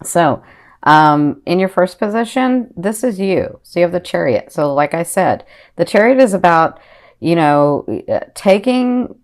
So, in your first position, this is you. So you have the Chariot. So, like I said, the Chariot is about, you know, taking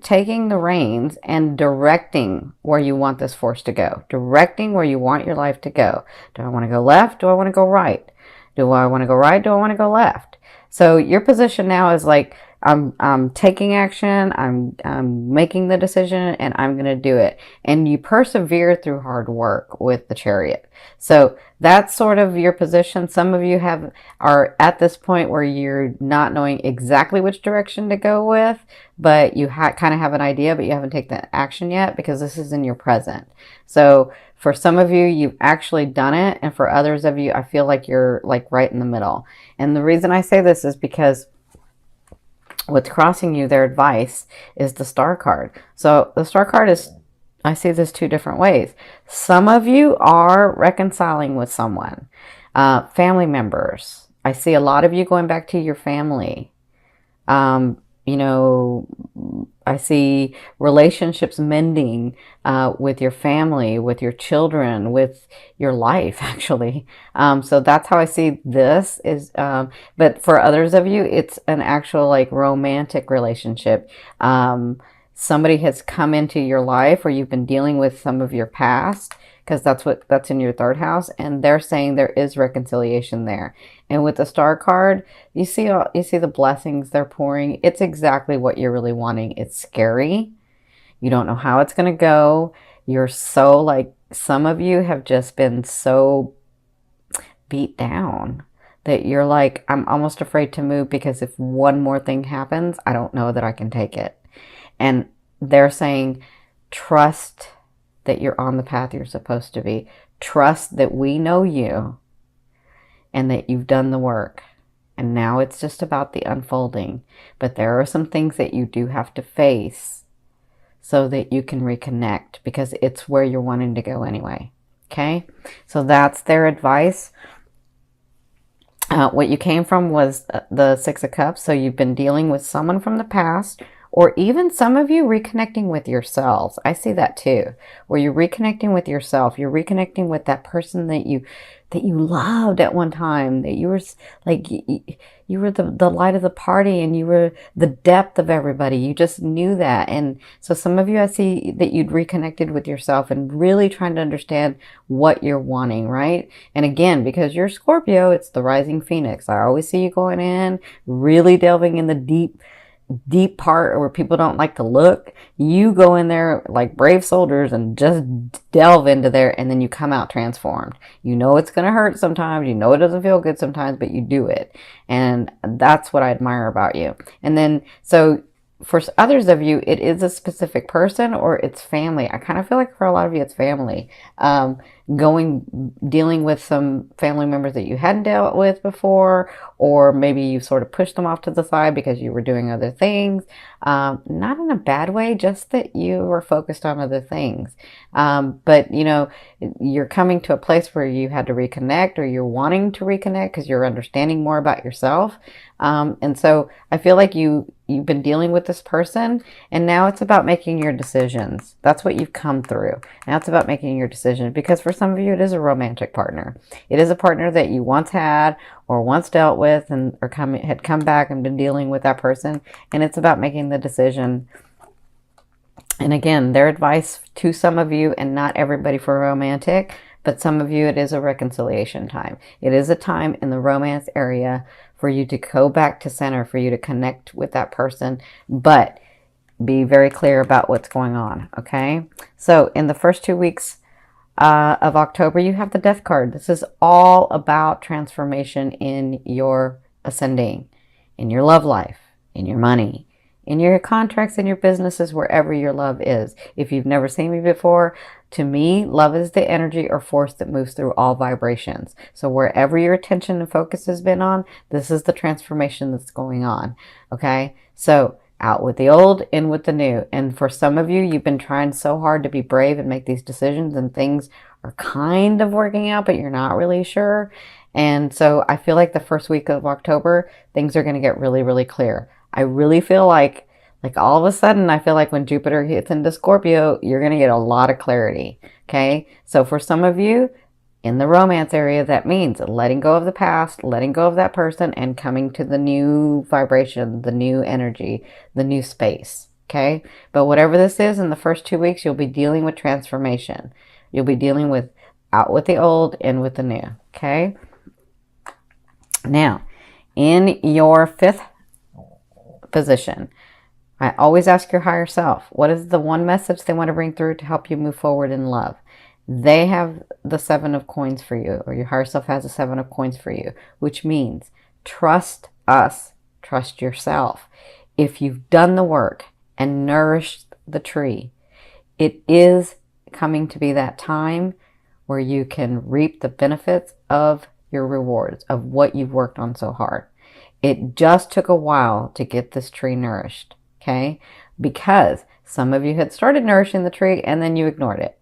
the reins and directing where you want this force to go, directing where you want your life to go. Do I want to go left? Do I want to go right? Do I want to go right? Do I want to go left? So your position now is like, I'm taking action, I'm making the decision, and I'm going to do it. And you persevere through hard work with the Chariot. So that's sort of your position. Some of you are at this point where you're not knowing exactly which direction to go with, but you kind of have an idea, but you haven't taken the action yet because this is in your present. So for some of you, you've actually done it, and for others of you, I feel like you're like right in the middle. And the reason I say this is because what's crossing you, their advice, is the Star card. So the Star card is, I see this two different ways. Some of you are reconciling with someone, family members. I see a lot of you going back to your family. You know, I see relationships mending with your family, with your children, with your life, actually. So that's how I see this is. But for others of you, it's an actual like romantic relationship. Somebody has come into your life, or you've been dealing with some of your past, because that's in your third house, and they're saying there is reconciliation there. And with the Star card, you see the blessings they're pouring. It's exactly what you're really wanting. It's scary. You don't know how it's going to go. You're so like, some of you have just been so beat down that you're like, I'm almost afraid to move because if one more thing happens, I don't know that I can take it. And they're saying, trust that you're on the path you're supposed to be. Trust that we know you and that you've done the work. And now it's just about the unfolding. But there are some things that you do have to face so that you can reconnect, because it's where you're wanting to go anyway. Okay? So that's their advice. What you came from was the Six of Cups. So you've been dealing with someone from the past, or even some of you reconnecting with yourselves. I see that too, where you're reconnecting with yourself. You're reconnecting with that person that you loved at one time, that you were like, you were the light of the party, and you were the depth of everybody. You just knew that. And so some of you, I see that you'd reconnected with yourself and really trying to understand what you're wanting, right? And again, because you're Scorpio, it's the rising phoenix. I always see you going in, really delving in the deep part where people don't like to look. You go in there like brave soldiers and just delve into there, and then you come out transformed. You know it's going to hurt sometimes, you know it doesn't feel good sometimes, but you do it. And that's what I admire about you. And then so for others of you, it is a specific person or it's family. I kind of feel like for a lot of you, it's family. Dealing with some family members that you hadn't dealt with before, or maybe you sort of pushed them off to the side because you were doing other things. Not in a bad way, just that you were focused on other things. But you know, you're coming to a place where you had to reconnect, or you're wanting to reconnect because you're understanding more about yourself. And so I feel like you've been dealing with this person, and now it's about making your decisions. That's what you've come through. Now it's about making your decision, because for some of you, it is a romantic partner. It is a partner that you once had or once dealt with, and had come back and been dealing with that person. And it's about making the decision. And again, their advice to some of you, and not everybody for romantic, but some of you, it is a reconciliation time. It is a time in the romance area for you to go back to center, for you to connect with that person, but be very clear about what's going on, okay? So in the first 2 weeks of October, you have the Death card. This is all about transformation in your ascending, in your love life, in your money, in your contracts, in your businesses, wherever your love is. If you've never seen me before, to me, love is the energy or force that moves through all vibrations. So wherever your attention and focus has been on, this is the transformation that's going on. Okay? So out with the old, in with the new. And for some of you, you've been trying so hard to be brave and make these decisions, and things are kind of working out, but you're not really sure. And so I feel like the first week of October, things are going to get really, really clear. I really feel like all of a sudden, I feel like when Jupiter hits into Scorpio, you're going to get a lot of clarity. Okay, so for some of you in the romance area, that means letting go of the past, letting go of that person, and coming to the new vibration, the new energy, the new space. Okay, but whatever this is, in the first 2 weeks, you'll be dealing with transformation. You'll be dealing with out with the old, in with the new. Okay, now in your 5th position, I always ask your higher self, what is the one message they want to bring through to help you move forward in love? They have the 7 of coins for you, or your higher self has the 7 of coins for you, which means trust us, trust yourself. If you've done the work and nourished the tree, it is coming to be that time where you can reap the benefits of your rewards, of what you've worked on so hard. It just took a while to get this tree nourished. Okay, because some of you had started nourishing the tree and then you ignored it.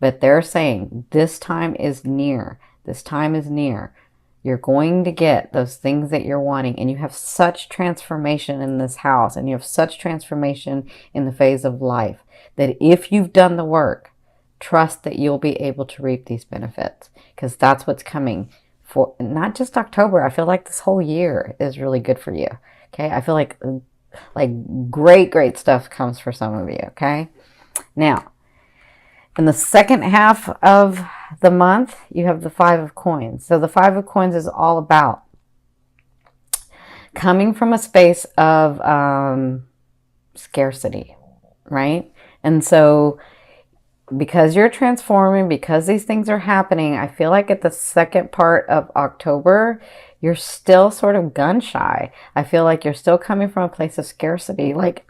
But they're saying this time is near. This time is near. You're going to get those things that you're wanting, and you have such transformation in this house, and you have such transformation in the phase of life that if you've done the work, trust that you'll be able to reap these benefits, because that's what's coming for not just October. I feel like this whole year is really good for you. Okay, I feel like great stuff comes for some of you. Okay, now in the second half of the month, you have the 5 of coins. So the 5 of coins is all about coming from a space of scarcity, right? And so because you're transforming, because these things are happening, I feel like at the second part of October, you're still sort of gun shy. I feel like you're still coming from a place of scarcity, like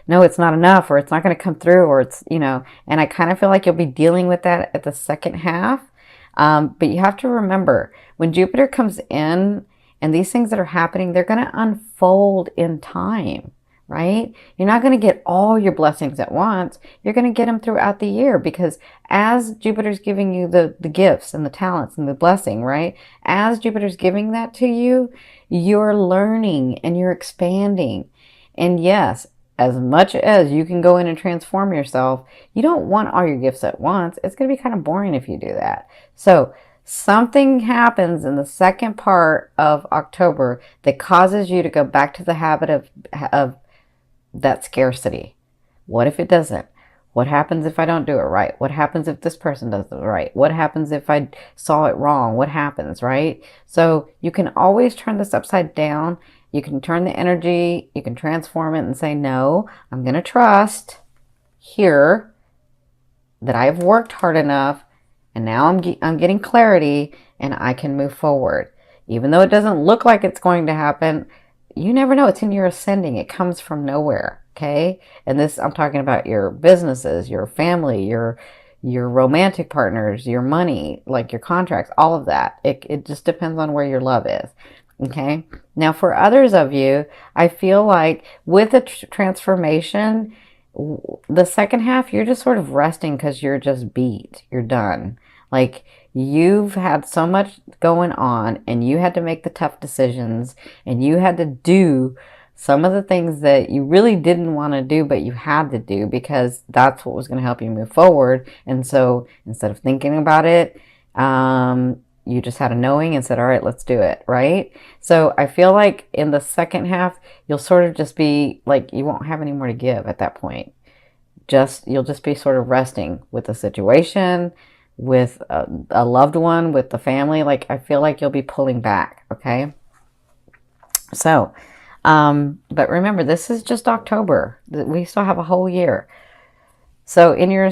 no, it's not enough, or it's not going to come through, or it's, and I kind of feel like you'll be dealing with that at the second half. But you have to remember, when Jupiter comes in and these things that are happening, they're going to unfold in time, right? You're not going to get all your blessings at once. You're going to get them throughout the year, because as Jupiter's giving you the gifts and the talents and the blessing, right? As Jupiter's giving that to you, you're learning and you're expanding. And yes, as much as you can go in and transform yourself, you don't want all your gifts at once. It's going to be kind of boring if you do that. So something happens in the second part of October that causes you to go back to the habit of that scarcity. What if it doesn't? What happens if I don't do it right? What happens if this person does it right? What happens if I saw it wrong? What happens, right? So you can always turn this upside down. You can turn the energy, you can transform it and say, no, I'm going to trust here that I've worked hard enough, and now I'm getting clarity, and I can move forward. Even though it doesn't look like it's going to happen, you never know. It's in your ascending. It comes from nowhere, okay? And this, I'm talking about your businesses, your family, your romantic partners, your money, like your contracts, all of that. It just depends on where your love is. Okay. Now for others of you, I feel like with the transformation, the second half, you're just sort of resting because you're just beat. You're done. Like you've had so much going on, and you had to make the tough decisions, and you had to do some of the things that you really didn't want to do, but you had to do because that's what was going to help you move forward. And so instead of thinking about it, you just had a knowing and said, all right, let's do it, right? So I feel like in the second half, you'll sort of just be like, you won't have any more to give at that point. You'll just be sort of resting with the situation, with a loved one, with the family. Like, I feel like you'll be pulling back, okay? So, but remember, this is just October. We still have a whole year. So in your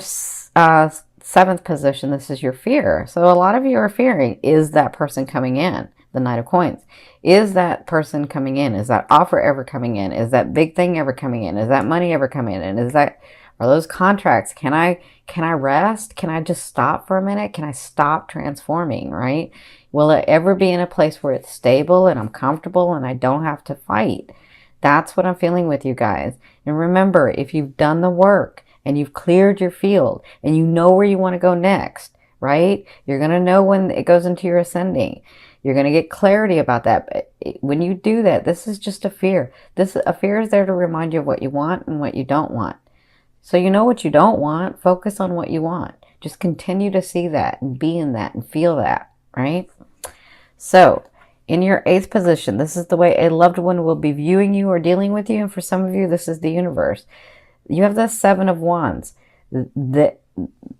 7th position, this is your fear. So a lot of you are fearing, is that person coming in? The Knight of Coins. Is that person coming in? Is that offer ever coming in? Is that big thing ever coming in? Is that money ever coming in? And are those contracts? Can I rest? Can I just stop for a minute? Can I stop transforming, right? Will it ever be in a place where it's stable and I'm comfortable and I don't have to fight? That's what I'm feeling with you guys. And remember, if you've done the work and you've cleared your field and you know where you want to go next, right? You're going to know when it goes into your ascending. You're going to get clarity about that. But when you do that, this is just a fear. A fear is there to remind you of what you want and what you don't want. So you know what you don't want. Focus on what you want. Just continue to see that and be in that and feel that, right? So in your 8th position, this is the way a loved one will be viewing you or dealing with you. And for some of you, this is the universe. You have the 7 of Wands. The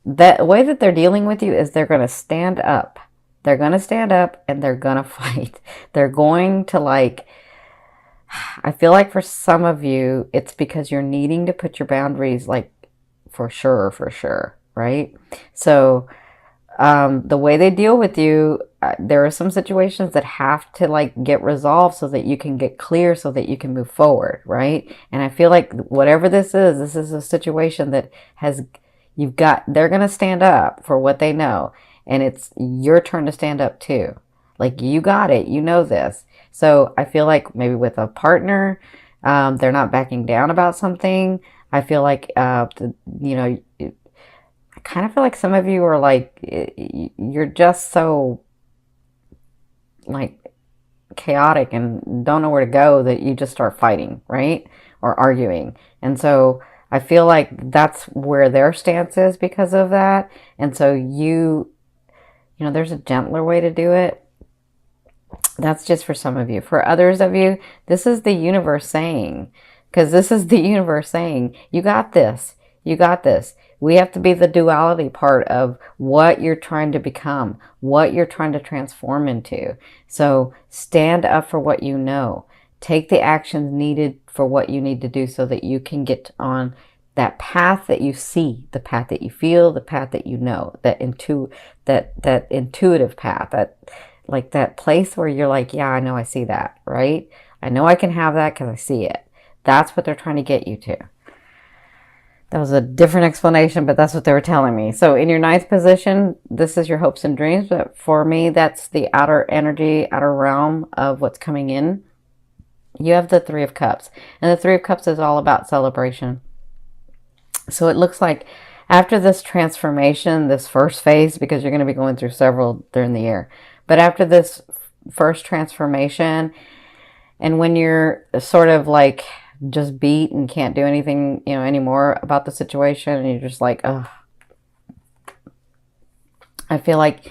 way that they're dealing with you is they're going to stand up. They're going to stand up and they're going to fight. They're going to I feel like for some of you, it's because you're needing to put your boundaries for sure, right? So the way they deal with you, there are some situations that have to get resolved so that you can get clear, so that you can move forward, right? And I feel like whatever this is a situation that they're going to stand up for what they know. And it's your turn to stand up too. You got it, you know this. So I feel like maybe with a partner, they're not backing down about something. I feel like, I kind of feel like some of you are you're just so chaotic and don't know where to go that you just start fighting, right? Or arguing. And so I feel like that's where their stance is because of that. And so there's a gentler way to do it. That's just for some of you. For others of you, this is the universe saying, you got this. You got this. We have to be the duality part of what you're trying to become, what you're trying to transform into. So stand up for what you know. Take the actions needed for what you need to do so that you can get on that path that you see, the path that you feel, the path that you know, that intuitive path, that place where you're yeah, I know I see that, right? I know I can have that because I see it. That's what they're trying to get you to. That was a different explanation, but that's what they were telling me. So in your 9th position, this is your hopes and dreams. But for me, that's the outer energy, outer realm of what's coming in. You have the 3 of Cups. And the 3 of Cups is all about celebration. So it looks like after this transformation, this first phase, because you're going to be going through several during the year. But after this first transformation, and when you're sort of just beat and can't do anything, anymore about the situation, and you're just ugh. I feel like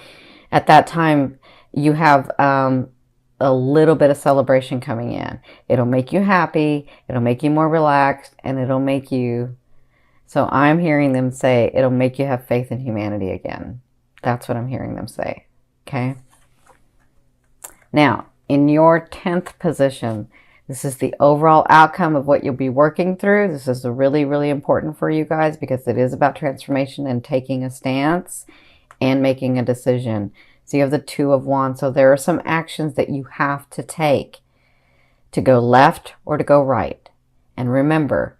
at that time you have a little bit of celebration coming in. It'll make you happy, it'll make you more relaxed, and it'll make you, so I'm hearing them say, it'll make you have faith in humanity again. That's what I'm hearing them say. Okay? Now, in your 10th position, this is the overall outcome of what you'll be working through. This is really, really important for you guys because it is about transformation and taking a stance and making a decision. So you have the 2 of Wands. So there are some actions that you have to take to go left or to go right. And remember,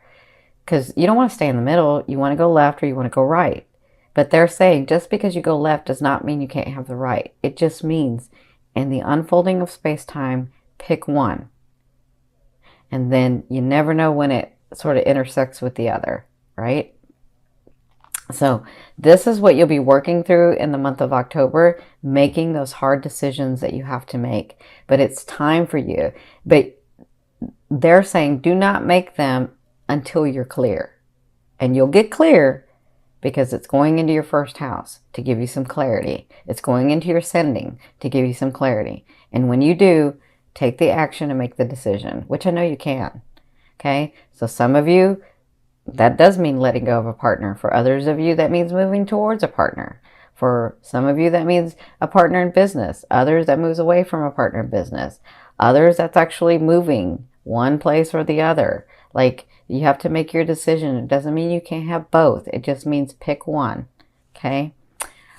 because you don't want to stay in the middle. You want to go left or you want to go right. But they're saying just because you go left does not mean you can't have the right. It just means in the unfolding of space-time, pick one. And then you never know when it sort of intersects with the other, right? So this is what you'll be working through in the month of October, making those hard decisions that you have to make. But it's time for you. But they're saying do not make them until you're clear. And you'll get clear because it's going into your first house to give you some clarity. It's going into your sending to give you some clarity. And when you do, take the action and make the decision, which I know you can. Okay? So some of you, that does mean letting go of a partner. For others of you, that means moving towards a partner. For some of you, that means a partner in business. Others, that moves away from a partner in business. Others, that's actually moving one place or the other. You have to make your decision. It doesn't mean you can't have both. It just means pick one. Okay?